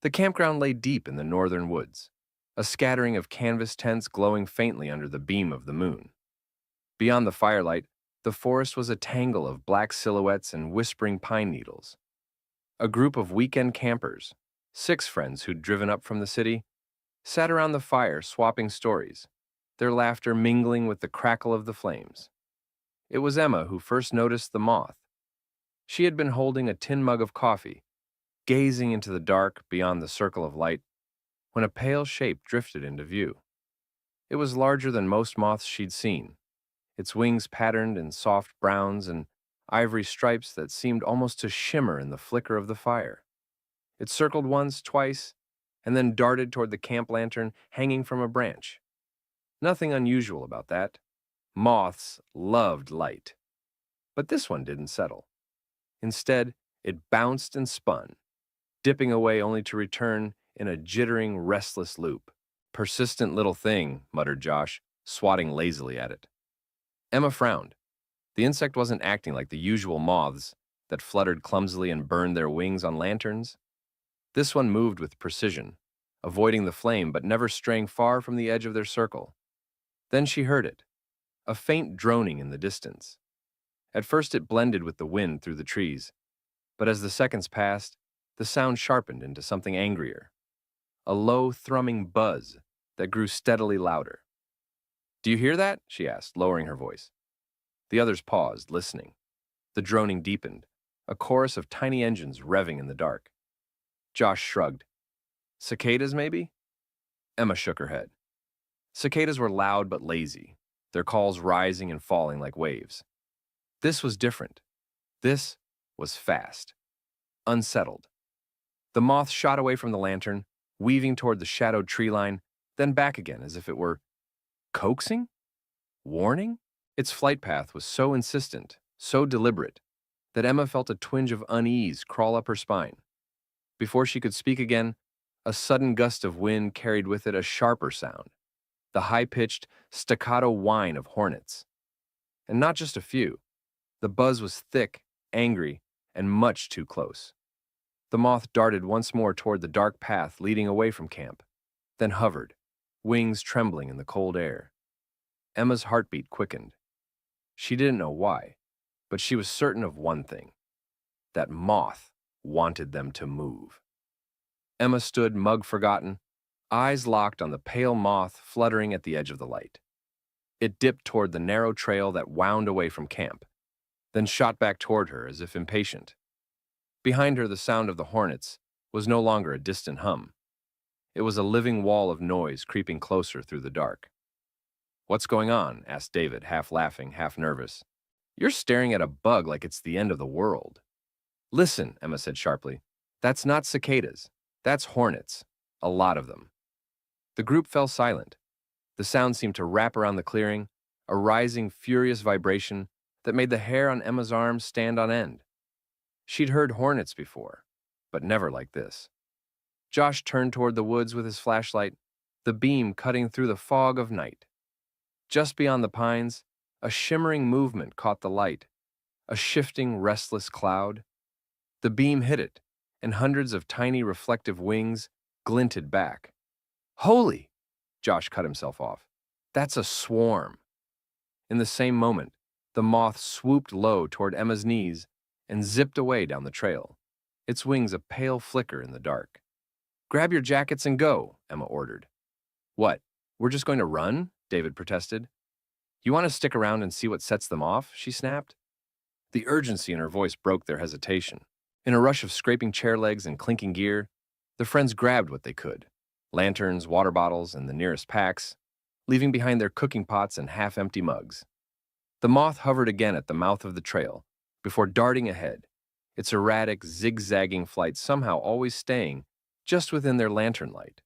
The campground lay deep in the northern woods, a scattering of canvas tents glowing faintly under the beam of the moon. Beyond the firelight, the forest was a tangle of black silhouettes and whispering pine needles. A group of weekend campers, 6 friends who'd driven up from the city, sat around the fire swapping stories, their laughter mingling with the crackle of the flames. It was Emma who first noticed the moth. She had been holding a tin mug of coffee, gazing into the dark beyond the circle of light, when a pale shape drifted into view. It was larger than most moths she'd seen, its wings patterned in soft browns and ivory stripes that seemed almost to shimmer in the flicker of the fire. It circled once, twice, and then darted toward the camp lantern hanging from a branch. Nothing unusual about that. Moths loved light. But this one didn't settle. Instead, it bounced and spun, dipping away only to return in a jittering, restless loop. Persistent little thing, muttered Josh, swatting lazily at it. Emma frowned. The insect wasn't acting like the usual moths that fluttered clumsily and burned their wings on lanterns. This one moved with precision, avoiding the flame but never straying far from the edge of their circle. Then she heard it, a faint droning in the distance. At first it blended with the wind through the trees, but as the seconds passed, the sound sharpened into something angrier, a low, thrumming buzz that grew steadily louder. "Do you hear that?" she asked, lowering her voice. The others paused, listening. The droning deepened, a chorus of tiny engines revving in the dark. Josh shrugged. "Cicadas, maybe?" Emma shook her head. Cicadas were loud but lazy, their calls rising and falling like waves. This was different. This was fast, unsettled. The moth shot away from the lantern, weaving toward the shadowed tree line, then back again as if it were coaxing? Warning? Its flight path was so insistent, so deliberate, that Emma felt a twinge of unease crawl up her spine. Before she could speak again, a sudden gust of wind carried with it a sharper sound, the high-pitched, staccato whine of hornets. And not just a few. The buzz was thick, angry, and much too close. The moth darted once more toward the dark path leading away from camp, then hovered, wings trembling in the cold air. Emma's heartbeat quickened. She didn't know why, but she was certain of one thing: that moth wanted them to move. Emma stood mug forgotten, eyes locked on the pale moth fluttering at the edge of the light. It dipped toward the narrow trail that wound away from camp, then shot back toward her as if impatient. Behind her, the sound of the hornets was no longer a distant hum. It was a living wall of noise creeping closer through the dark. "What's going on?" asked David, half laughing, half nervous. "You're staring at a bug like it's the end of the world." "Listen," Emma said sharply. "That's not cicadas. That's hornets. A lot of them." The group fell silent. The sound seemed to wrap around the clearing, a rising, furious vibration that made the hair on Emma's arms stand on end. She'd heard hornets before, but never like this. Josh turned toward the woods with his flashlight, the beam cutting through the fog of night. Just beyond the pines, a shimmering movement caught the light, a shifting, restless cloud. The beam hit it, and hundreds of tiny reflective wings glinted back. "Holy!" Josh cut himself off. "That's a swarm." In the same moment, the moth swooped low toward Emma's knees and zipped away down the trail, its wings a pale flicker in the dark. "Grab your jackets and go," Emma ordered. "What, we're just going to run?" David protested. "You want to stick around and see what sets them off?" she snapped. The urgency in her voice broke their hesitation. In a rush of scraping chair legs and clinking gear, the friends grabbed what they could: lanterns, water bottles, and the nearest packs, leaving behind their cooking pots and half-empty mugs. The moth hovered again at the mouth of the trail, before darting ahead, its erratic, zigzagging flight somehow always staying just within their lantern light.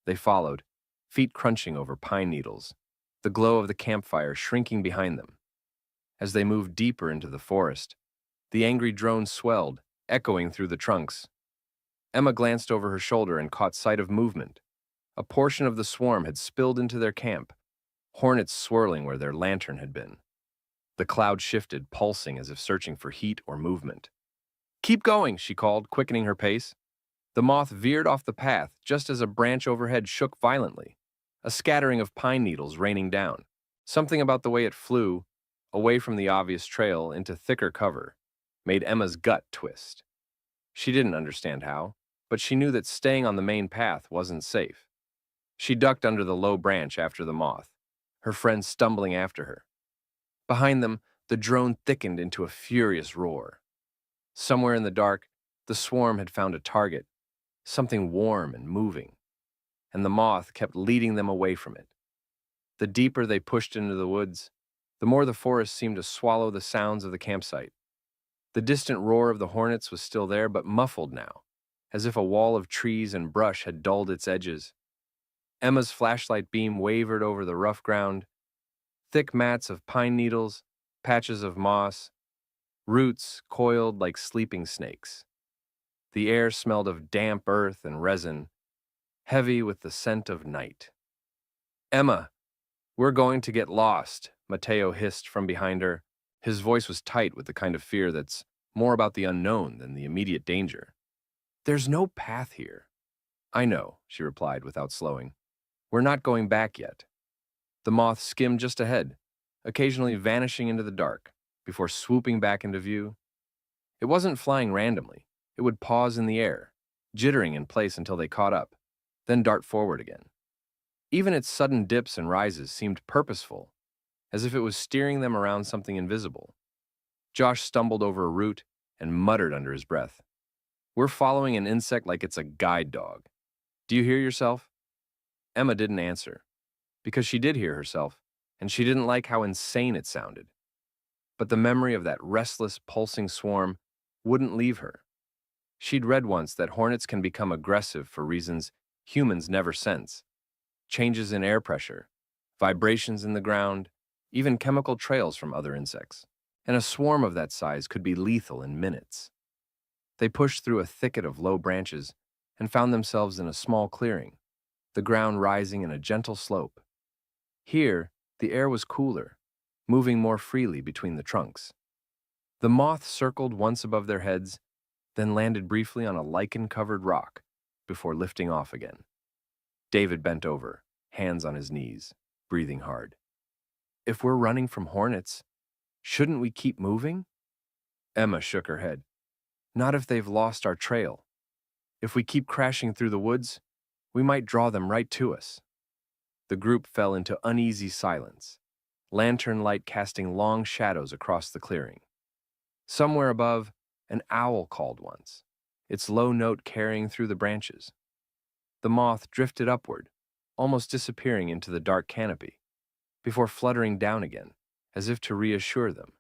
They followed, feet crunching over pine needles, the glow of the campfire shrinking behind them. As they moved deeper into the forest, the angry drone swelled, echoing through the trunks. Emma glanced over her shoulder and caught sight of movement. A portion of the swarm had spilled into their camp, hornets swirling where their lantern had been. The cloud shifted, pulsing as if searching for heat or movement. "Keep going," she called, quickening her pace. The moth veered off the path just as a branch overhead shook violently, a scattering of pine needles raining down. Something about the way it flew, away from the obvious trail into thicker cover, made Emma's gut twist. She didn't understand how, but she knew that staying on the main path wasn't safe. She ducked under the low branch after the moth, her friend stumbling after her. Behind them, the drone thickened into a furious roar. Somewhere in the dark, the swarm had found a target, something warm and moving, and the moth kept leading them away from it. The deeper they pushed into the woods, the more the forest seemed to swallow the sounds of the campsite. The distant roar of the hornets was still there, but muffled now, as if a wall of trees and brush had dulled its edges. Emma's flashlight beam wavered over the rough ground, thick mats of pine needles, patches of moss, roots coiled like sleeping snakes. The air smelled of damp earth and resin, heavy with the scent of night. "Emma, we're going to get lost," Mateo hissed from behind her. His voice was tight with the kind of fear that's more about the unknown than the immediate danger. "There's no path here." "I know," she replied without slowing. "We're not going back yet." The moth skimmed just ahead, occasionally vanishing into the dark, before swooping back into view. It wasn't flying randomly. It would pause in the air, jittering in place until they caught up, then dart forward again. Even its sudden dips and rises seemed purposeful, as if it was steering them around something invisible. Josh stumbled over a root and muttered under his breath, "We're following an insect like it's a guide dog. Do you hear yourself?" Emma didn't answer, because she did hear herself, and she didn't like how insane it sounded. But the memory of that restless, pulsing swarm wouldn't leave her. She'd read once that hornets can become aggressive for reasons humans never sense: changes in air pressure, vibrations in the ground, even chemical trails from other insects. And a swarm of that size could be lethal in minutes. They pushed through a thicket of low branches and found themselves in a small clearing, the ground rising in a gentle slope. Here, the air was cooler, moving more freely between the trunks. The moth circled once above their heads, then landed briefly on a lichen-covered rock before lifting off again. David bent over, hands on his knees, breathing hard. "If we're running from hornets, shouldn't we keep moving?" Emma shook her head. "Not if they've lost our trail. If we keep crashing through the woods, we might draw them right to us." The group fell into uneasy silence, lantern light casting long shadows across the clearing. Somewhere above, an owl called once, its low note carrying through the branches. The moth drifted upward, almost disappearing into the dark canopy, before fluttering down again, as if to reassure them.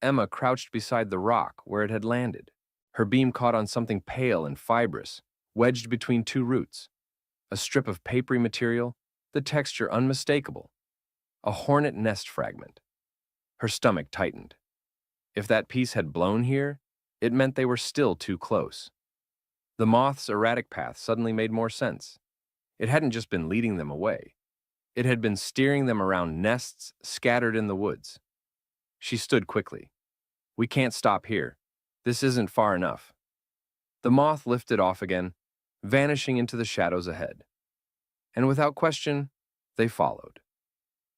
Emma crouched beside the rock where it had landed. Her beam caught on something pale and fibrous, wedged between two roots. A strip of papery material, the texture unmistakable. A hornet nest fragment. Her stomach tightened. If that piece had blown here, it meant they were still too close. The moth's erratic path suddenly made more sense. It hadn't just been leading them away. It had been steering them around nests scattered in the woods. She stood quickly. "We can't stop here. This isn't far enough." The moth lifted off again, vanishing into the shadows ahead. And without question, they followed.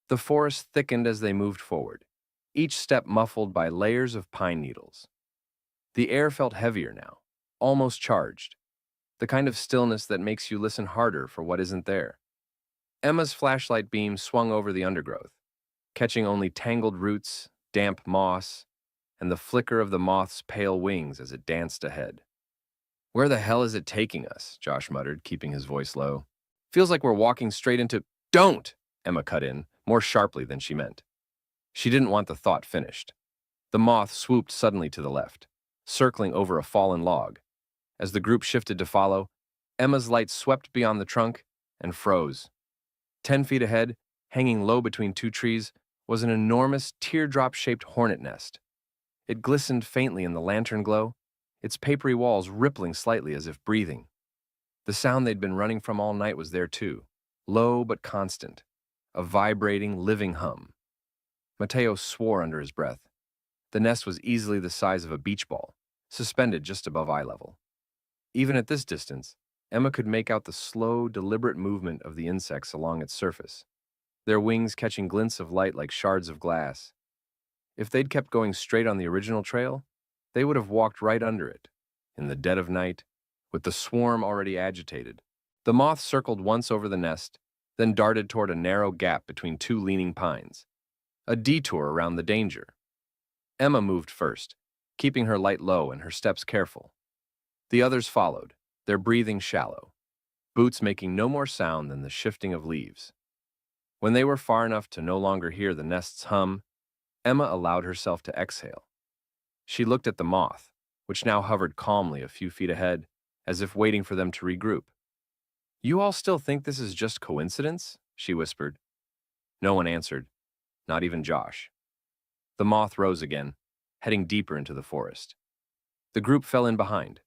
The forest thickened as they moved forward, each step muffled by layers of pine needles. The air felt heavier now, almost charged, the kind of stillness that makes you listen harder for what isn't there. Emma's flashlight beam swung over the undergrowth, catching only tangled roots, damp moss, and the flicker of the moth's pale wings as it danced ahead. "Where the hell is it taking us?" Josh muttered, keeping his voice low. "Feels like we're walking straight into—" "Don't!" Emma cut in, more sharply than she meant. She didn't want the thought finished. The moth swooped suddenly to the left, circling over a fallen log. As the group shifted to follow, Emma's light swept beyond the trunk and froze. 10 feet ahead, hanging low between two trees, was an enormous teardrop-shaped hornet nest. It glistened faintly in the lantern glow, its papery walls rippling slightly as if breathing. The sound they'd been running from all night was there too, low but constant, a vibrating, living hum. Mateo swore under his breath. The nest was easily the size of a beach ball, suspended just above eye level. Even at this distance, Emma could make out the slow, deliberate movement of the insects along its surface, their wings catching glints of light like shards of glass. If they'd kept going straight on the original trail, they would have walked right under it, in the dead of night, with the swarm already agitated. The moth circled once over the nest, then darted toward a narrow gap between two leaning pines, a detour around the danger. Emma moved first, keeping her light low and her steps careful. The others followed, their breathing shallow, boots making no more sound than the shifting of leaves. When they were far enough to no longer hear the nest's hum, Emma allowed herself to exhale. She looked at the moth, which now hovered calmly a few feet ahead, as if waiting for them to regroup. "You all still think this is just coincidence?" she whispered. No one answered, not even Josh. The moth rose again, heading deeper into the forest. The group fell in behind,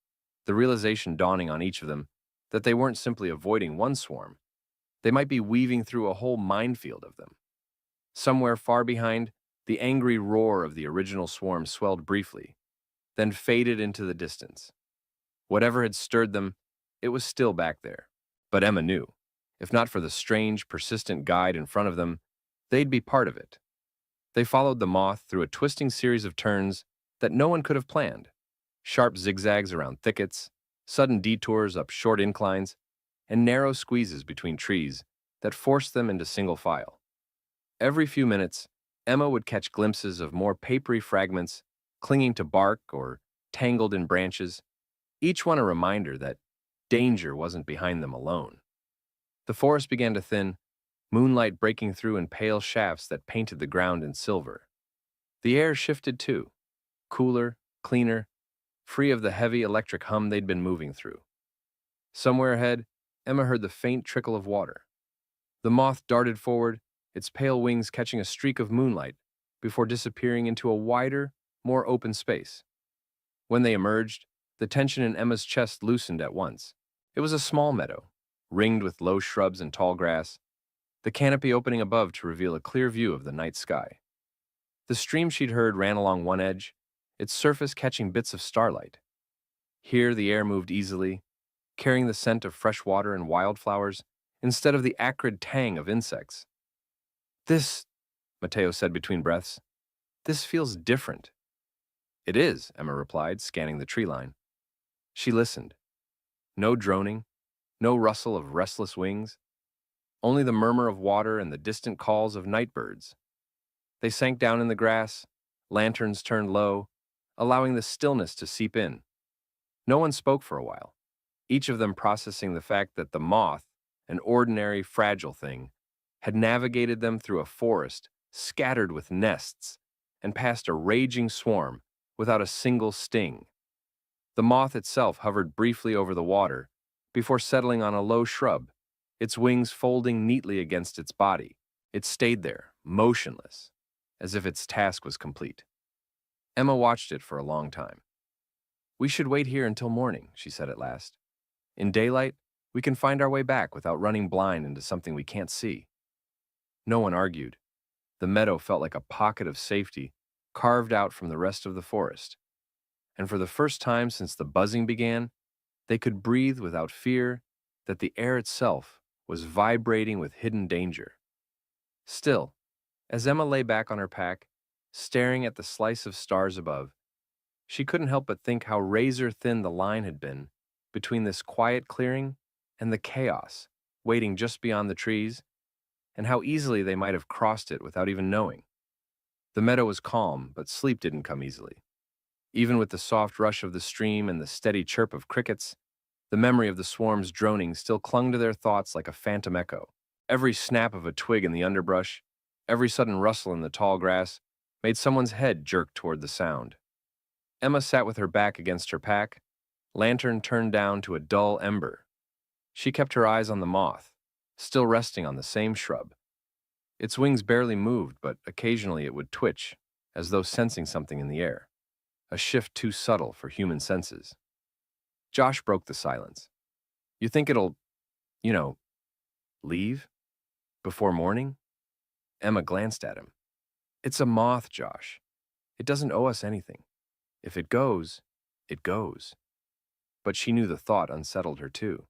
the realization dawning on each of them that they weren't simply avoiding one swarm, they might be weaving through a whole minefield of them. Somewhere far behind, the angry roar of the original swarm swelled briefly, then faded into the distance. Whatever had stirred them, it was still back there. But Emma knew, if not for the strange, persistent guide in front of them, they'd be part of it. They followed the moth through a twisting series of turns that no one could have planned. Sharp zigzags around thickets, sudden detours up short inclines, and narrow squeezes between trees that forced them into single file. Every few minutes, Emma would catch glimpses of more papery fragments clinging to bark or tangled in branches, each one a reminder that danger wasn't behind them alone. The forest began to thin, moonlight breaking through in pale shafts that painted the ground in silver. The air shifted too, cooler, cleaner, free of the heavy electric hum they'd been moving through. Somewhere ahead, Emma heard the faint trickle of water. The moth darted forward, its pale wings catching a streak of moonlight before disappearing into a wider, more open space. When they emerged, the tension in Emma's chest loosened at once. It was a small meadow, ringed with low shrubs and tall grass, the canopy opening above to reveal a clear view of the night sky. The stream she'd heard ran along one edge, its surface catching bits of starlight. Here the air moved easily, carrying the scent of fresh water and wildflowers instead of the acrid tang of insects. "This," Mateo said between breaths, "this feels different." "It is," Emma replied, scanning the tree line. She listened. No droning, no rustle of restless wings, only the murmur of water and the distant calls of night birds. They sank down in the grass, lanterns turned low, allowing the stillness to seep in. No one spoke for a while, each of them processing the fact that the moth, an ordinary, fragile thing, had navigated them through a forest scattered with nests and past a raging swarm without a single sting. The moth itself hovered briefly over the water before settling on a low shrub, its wings folding neatly against its body. It stayed there, motionless, as if its task was complete. Emma watched it for a long time. "We should wait here until morning," she said at last. "In daylight, we can find our way back without running blind into something we can't see." No one argued. The meadow felt like a pocket of safety carved out from the rest of the forest. And for the first time since the buzzing began, they could breathe without fear that the air itself was vibrating with hidden danger. Still, as Emma lay back on her pack, staring at the slice of stars above, she couldn't help but think how razor-thin the line had been between this quiet clearing and the chaos waiting just beyond the trees, and how easily they might have crossed it without even knowing. The meadow was calm, but sleep didn't come easily. Even with the soft rush of the stream and the steady chirp of crickets, the memory of the swarm's droning still clung to their thoughts like a phantom echo. Every snap of a twig in the underbrush, every sudden rustle in the tall grass, made someone's head jerk toward the sound. Emma sat with her back against her pack, lantern turned down to a dull ember. She kept her eyes on the moth, still resting on the same shrub. Its wings barely moved, but occasionally it would twitch, as though sensing something in the air, a shift too subtle for human senses. Josh broke the silence. "You think it'll, you know, leave? Before morning?" Emma glanced at him. "It's a moth, Josh. It doesn't owe us anything. If it goes, it goes." but she knew the thought unsettled her too.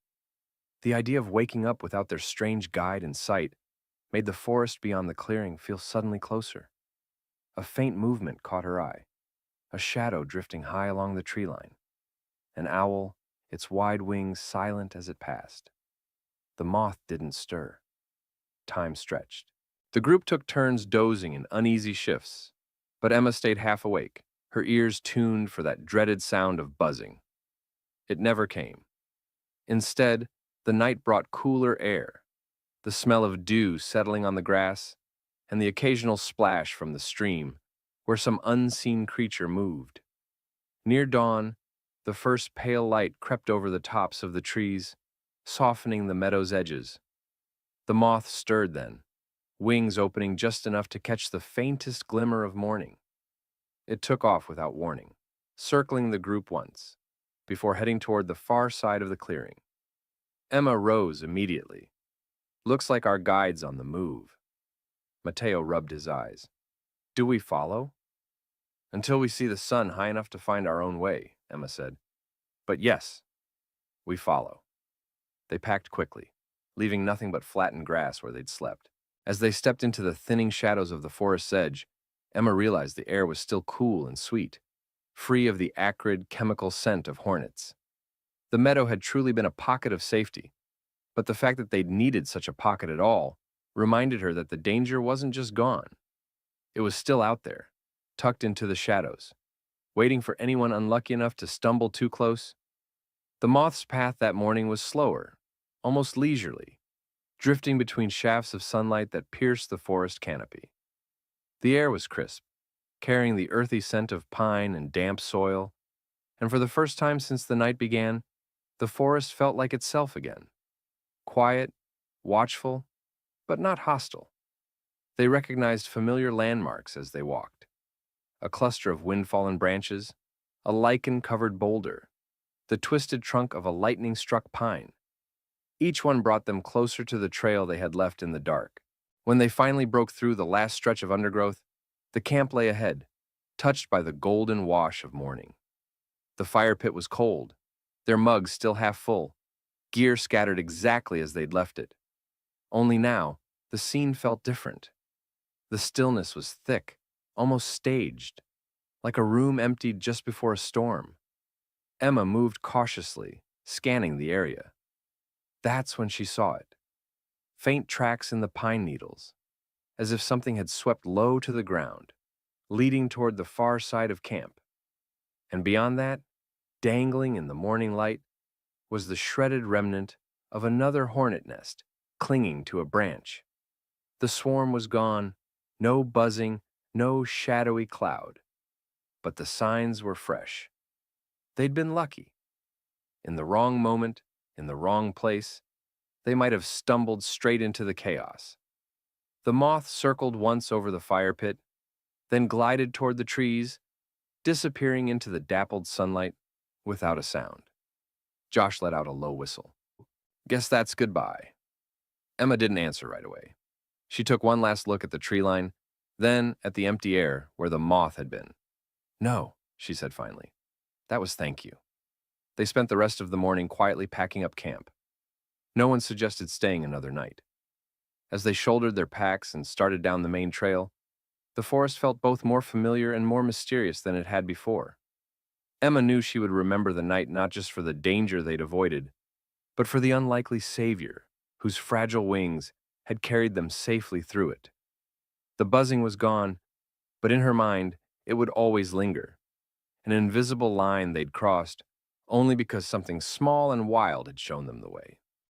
The idea of waking up without their strange guide in sight made the forest beyond the clearing feel suddenly closer. A faint movement caught her eye, a shadow drifting high along the tree line. An owl, its wide wings silent as it passed. The moth didn't stir. Time stretched. The group took turns dozing in uneasy shifts, but Emma stayed half awake, her ears tuned for that dreaded sound of buzzing. It never came. Instead, the night brought cooler air, the smell of dew settling on the grass, and the occasional splash from the stream where some unseen creature moved. Near dawn, the first pale light crept over the tops of the trees, softening the meadow's edges. The moth stirred then, wings opening just enough to catch the faintest glimmer of morning. It took off without warning, circling the group once, before heading toward the far side of the clearing. Emma rose immediately. Looks like our guide's on the move. Mateo rubbed his eyes. Do we follow? Until we see the sun high enough to find our own way, Emma said. But yes, we follow. They packed quickly, leaving nothing but flattened grass where they'd slept. As they stepped into the thinning shadows of the forest's edge, Emma realized the air was still cool and sweet, free of the acrid, chemical scent of hornets. The meadow had truly been a pocket of safety, but the fact that they'd needed such a pocket at all reminded her that the danger wasn't just gone. It was still out there, tucked into the shadows, waiting for anyone unlucky enough to stumble too close. The moth's path that morning was slower, almost leisurely, drifting between shafts of sunlight that pierced the forest canopy. The air was crisp, carrying the earthy scent of pine and damp soil, and for the first time since the night began, the forest felt like itself again. Quiet, watchful, but not hostile. They recognized familiar landmarks as they walked. A cluster of wind-fallen branches, a lichen-covered boulder, the twisted trunk of a lightning-struck pine. Each one brought them closer to the trail they had left in the dark. When they finally broke through the last stretch of undergrowth, the camp lay ahead, touched by the golden wash of morning. The fire pit was cold, their mugs still half full, gear scattered exactly as they'd left it. Only now, the scene felt different. The stillness was thick, almost staged, like a room emptied just before a storm. Emma moved cautiously, scanning the area. That's when she saw it. Faint tracks in the pine needles, as if something had swept low to the ground, leading toward the far side of camp. And beyond that, dangling in the morning light, was the shredded remnant of another hornet nest clinging to a branch. The swarm was gone, no buzzing, no shadowy cloud. But the signs were fresh. They'd been lucky. In the wrong moment, in the wrong place, they might have stumbled straight into the chaos. The moth circled once over the fire pit, then glided toward the trees, disappearing into the dappled sunlight without a sound. Josh let out a low whistle. Guess that's goodbye. Emma didn't answer right away. She took one last look at the tree line, then at the empty air where the moth had been. No, she said finally. That was thank you. They spent the rest of the morning quietly packing up camp. No one suggested staying another night. As they shouldered their packs and started down the main trail, the forest felt both more familiar and more mysterious than it had before. Emma knew she would remember the night not just for the danger they'd avoided, but for the unlikely savior whose fragile wings had carried them safely through it. The buzzing was gone, but in her mind, it would always linger, an invisible line they'd crossed only because something small and wild had shown them the way.